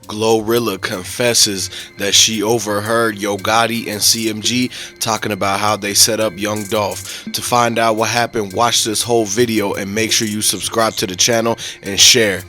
Glorilla confesses that she overheard Yo Gotti and CMG talking about how they set up Young Dolph. To find out what happened, watch this whole video and make sure you subscribe to the channel and share.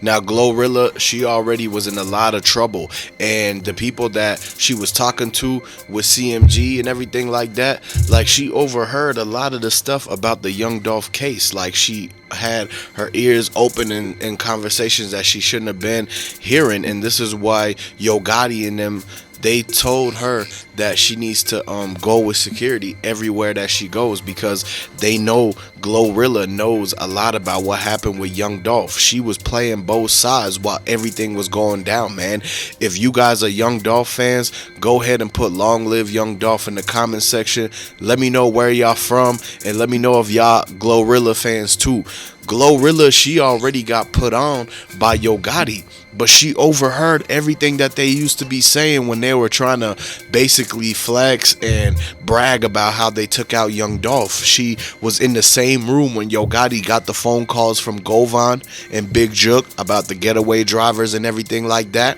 Now, Glorilla, she already was in a lot of trouble, and the people that she was talking to with CMG and everything like that, like, she overheard a lot of the stuff about the Young Dolph case. Like, she had her ears open in conversations that she shouldn't have been hearing, and this is why Yo Gotti and them, they told her that she needs to go with security everywhere that she goes, because they know Glorilla knows a lot about what happened with Young Dolph. She was playing both sides while everything was going down, man. If you guys are Young Dolph fans, go ahead and put long live Young Dolph in the comment section. Let me know where y'all from, and let me know if y'all Glorilla fans too. Glorilla, she already got put on by Yo Gotti, but she overheard everything that they used to be saying when they were trying to basically flex and brag about how they took out Young Dolph. She was in the same room when Yo Gotti got the phone calls from Govan and Big Jook about the getaway drivers and everything like that.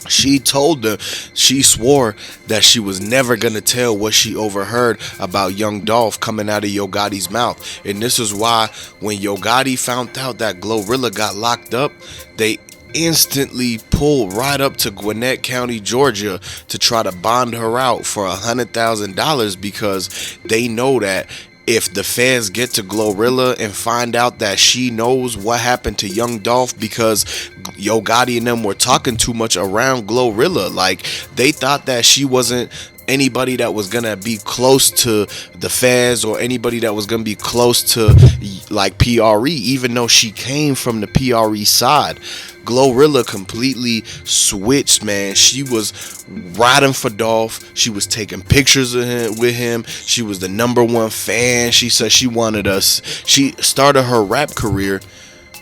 She told them, she swore that she was never going to tell what she overheard about Young Dolph coming out of Yo Gotti's mouth. And this is why when Yo Gotti found out that Glorilla got locked up, they instantly pulled right up to Gwinnett County, Georgia, to try to bond her out for $100,000, because they know that if the feds get to Glorilla and find out that she knows what happened to Young Dolph because Yo Gotti and them were talking too much around Glorilla, like, they thought that she wasn't anybody that was gonna be close to the feds or anybody that was gonna be close to like PRE, even though she came from the PRE side. Glorilla completely switched, man. She was riding for Dolph. She was taking pictures of him, with him. She was the #1 fan. She said she wanted us. She started her rap career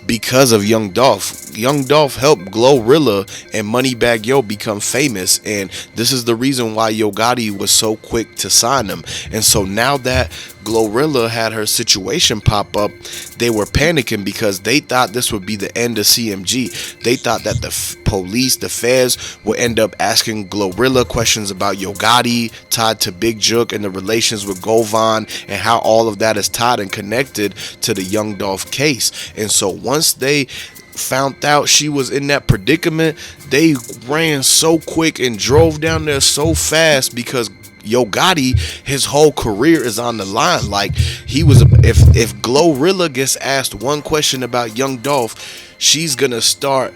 because of Young Dolph. Young Dolph helped Glorilla and moneybaggyo become famous, and this is the reason why Yo Gotti was so quick to sign them. And so now that Glorilla had her situation pop up, they were panicking because they thought this would be the end of CMG. They thought that the police, the feds, would end up asking Glorilla questions about Yo Gotti tied to Big Jook and the relations with Govan and how all of that is tied and connected to the Young Dolph case. And so once they found out she was in that predicament, they ran so quick and drove down there so fast, because Yo Gotti, his whole career is on the line. Like, he was, if Glorilla gets asked one question about Young Dolph, she's gonna start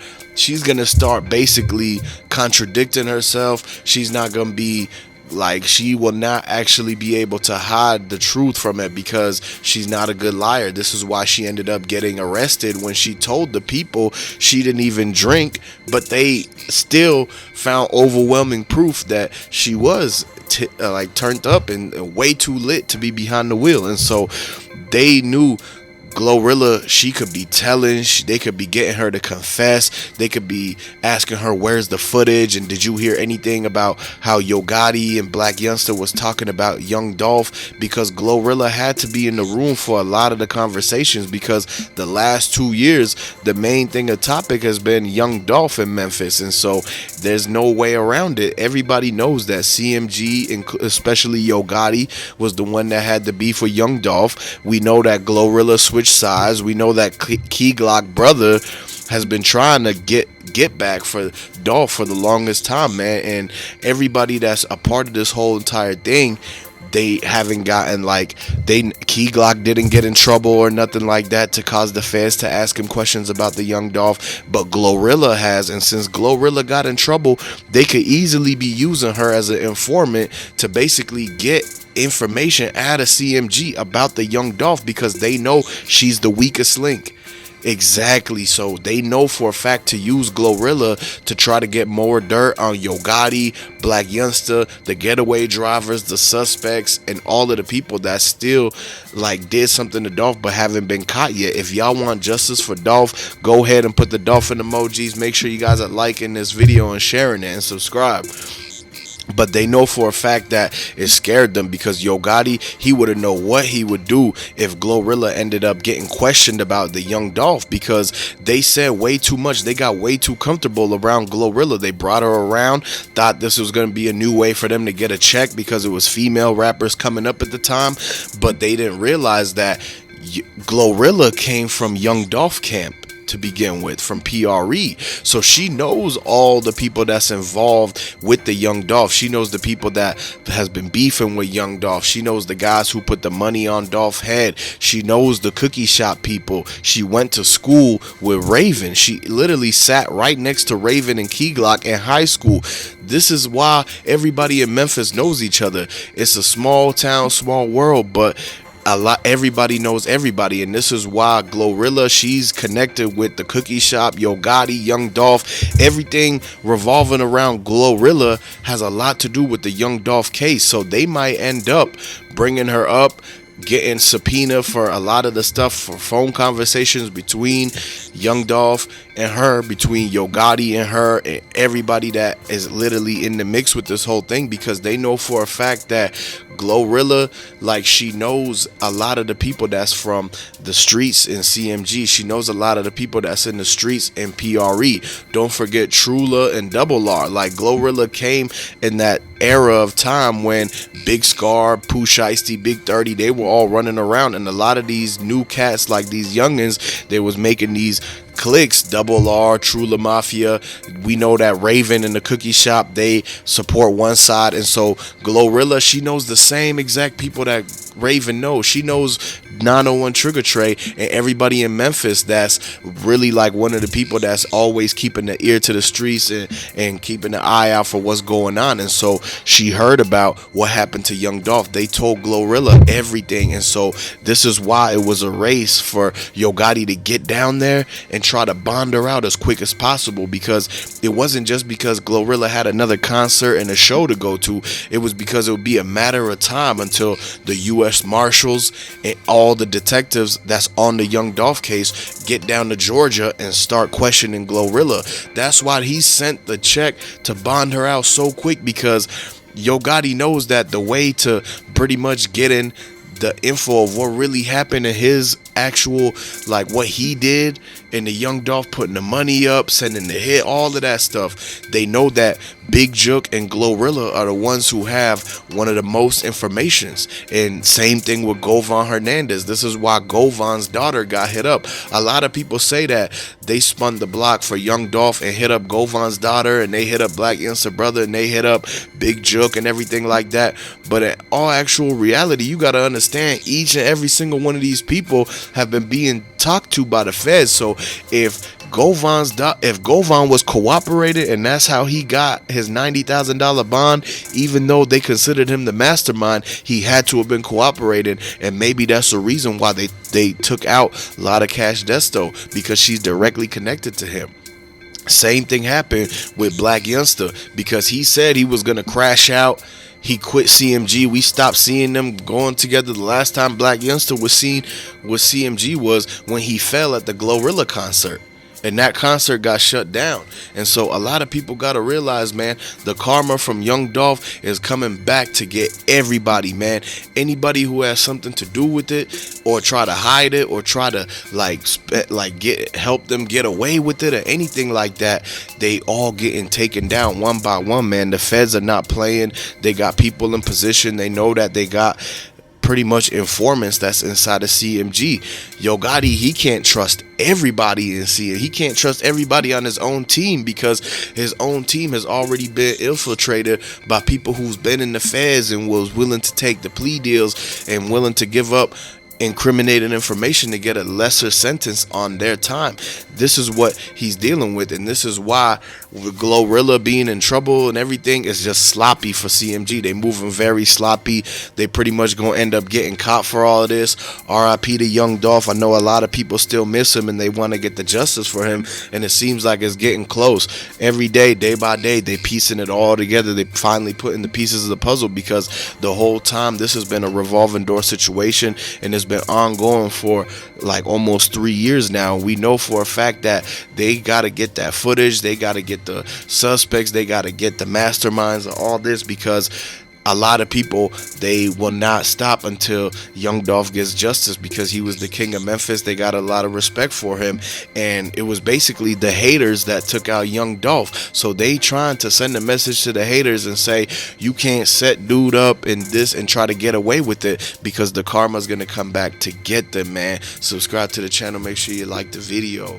basically contradicting herself. She's not gonna be like, she will not actually be able to hide the truth from it, because she's not a good liar. This is why she ended up getting arrested when she told the people she didn't even drink, but they still found overwhelming proof that she was like turned up and way too lit to be behind the wheel. And so they knew Glorilla, she could be telling, they could be getting her to confess, they could be asking her where's the footage, and did you hear anything about how Yo Gotti and Black Youngster was talking about Young Dolph, because Glorilla had to be in the room for a lot of the conversations, because the last 2 years the main thing, a topic, has been Young Dolph in Memphis. And so there's no way around it. Everybody knows that CMG and especially Yo Gotti was the one that had the beef with Young Dolph. We know that Glorilla switched sides. We know that Key Glock brother has been trying to get back for Dolph for the longest time, man. And everybody that's a part of this whole entire thing, they haven't gotten, like, Key Glock didn't get in trouble or nothing like that to cause the feds to ask him questions about the Young Dolph, but Glorilla has. And since Glorilla got in trouble, they could easily be using her as an informant to basically get information out of CMG about the Young Dolph, because they know she's the weakest link. Exactly. So they know for a fact to use Glorilla to try to get more dirt on Yo Gotti, Black Youngster, the getaway drivers, the suspects, and all of the people that still like did something to Dolph but haven't been caught yet. If y'all want justice for Dolph, go ahead and put the dolphin emojis. Make sure you guys are liking this video and sharing it, and subscribe. But they know for a fact that it scared them, because Yo Gotti, he wouldn't know what he would do if Glorilla ended up getting questioned about the Young Dolph, because they said way too much. They got way too comfortable around Glorilla. They brought her around, thought this was going to be a new way for them to get a check because it was female rappers coming up at the time. But they didn't realize that Glorilla came from Young Dolph camp to begin with, from PRE. So she knows all the people that's involved with the Young Dolph. She knows the people that has been beefing with Young Dolph. She knows the guys who put the money on Dolph's head. She knows the cookie shop people. She went to school with Raven. She literally sat right next to Raven and Key Glock in high school. This is why everybody in Memphis knows each other. It's a small town, small world, but everybody knows everybody. And this is why Glorilla, she's connected with the cookie shop, Yo Gotti, Young Dolph. Everything revolving around Glorilla has a lot to do with the Young Dolph case. So they might end up bringing her up, getting subpoena for a lot of the stuff, for phone conversations between Young Dolph and her, between Yo Gotti and her, and everybody that is literally in the mix with this whole thing, because they know for a fact that Glorilla, like, she knows a lot of the people that's from the streets in CMG. She knows a lot of the people that's in the streets in PRE. Don't forget Trula and Double R. Like, Glorilla came in that era of time when Big Scar, Pooh Shiesty, Big 30, they were all running around, and a lot of these new cats, like these youngins, they was making these cliques, Double R, Trula Mafia. We know that Raven and the cookie shop, they support one side, and so Glorilla, she knows the same exact people that Raven knows. She knows 901 Trigger Trey and everybody in Memphis that's really like one of the people that's always keeping the ear to the streets and keeping the eye out for what's going on. And so she heard about what happened to Young Dolph. They told Glorilla everything, and so this is why it was a race for Yo Gotti to get down there and try to bond her out as quick as possible, because it wasn't just because Glorilla had another concert and a show to go to. It was because it would be a matter of time until the U.S. Marshals and all the detectives that's on the Young Dolph case get down to Georgia and start questioning Glorilla. That's why he sent the check to bond her out so quick, because Yo Gotti knows that the way to pretty much get in the info of what really happened in his actual, like what he did, and the Young Dolph putting the money up, sending the hit, all of that stuff. They know that Big Jook and Glorilla are the ones who have one of the most informations. And same thing with Govan Hernandez. This is why Govan's daughter got hit up. A lot of people say that they spun the block for Young Dolph and hit up Govan's daughter, and they hit up Black Youngsta Brother, and they hit up Big Jook and everything like that. But in all actual reality, you got to understand, each and every single one of these people have been being talked to by the feds. So if Govan was cooperated, and that's how he got his $90,000 bond, even though they considered him the mastermind, he had to have been cooperated. And maybe that's the reason why they took out a lot of Cash Desto, because she's directly connected to him. Same thing happened with Black Youngsta, because he said he was going to crash out. He quit CMG. We stopped seeing them going together. The last time Black Youngsta was seen with CMG was when he fell at the Glorilla concert, and that concert got shut down. And so a lot of people got to realize, man, the karma from Young Dolph is coming back to get everybody, man. Anybody who has something to do with it, or try to hide it, or try to help them get away with it, or anything like that, they all getting taken down one by one, man. The feds are not playing. They got people in position. They know that they got pretty much informants that's inside of CMG. Yo Gotti, he can't trust everybody in CMG. He can't trust everybody on his own team, because his own team has already been infiltrated by people who's been in the feds and was willing to take the plea deals and willing to give up incriminating information to get a lesser sentence on their time. This is what he's dealing with, and this is why with Glorilla being in trouble and everything is just sloppy for CMG. They moving very sloppy. They pretty much gonna end up getting caught for all of this. RIP to Young Dolph. I know a lot of people still miss him and they want to get the justice for him, and it seems like it's getting close. Every day, day by day, they piecing it all together. They finally putting the pieces of the puzzle, because the whole time this has been a revolving door situation, and it's has been ongoing for like almost 3 years now. We know for a fact that they got to get that footage, they got to get the suspects, they got to get the masterminds of all this, because a lot of people, they will not stop until Young Dolph gets justice, because he was the king of Memphis. They got a lot of respect for him, and it was basically the haters that took out Young Dolph. So they trying to send a message to the haters and say, you can't set dude up in this and try to get away with it, because the karma's gonna come back to get them, man. Subscribe to the channel, make sure you like the video.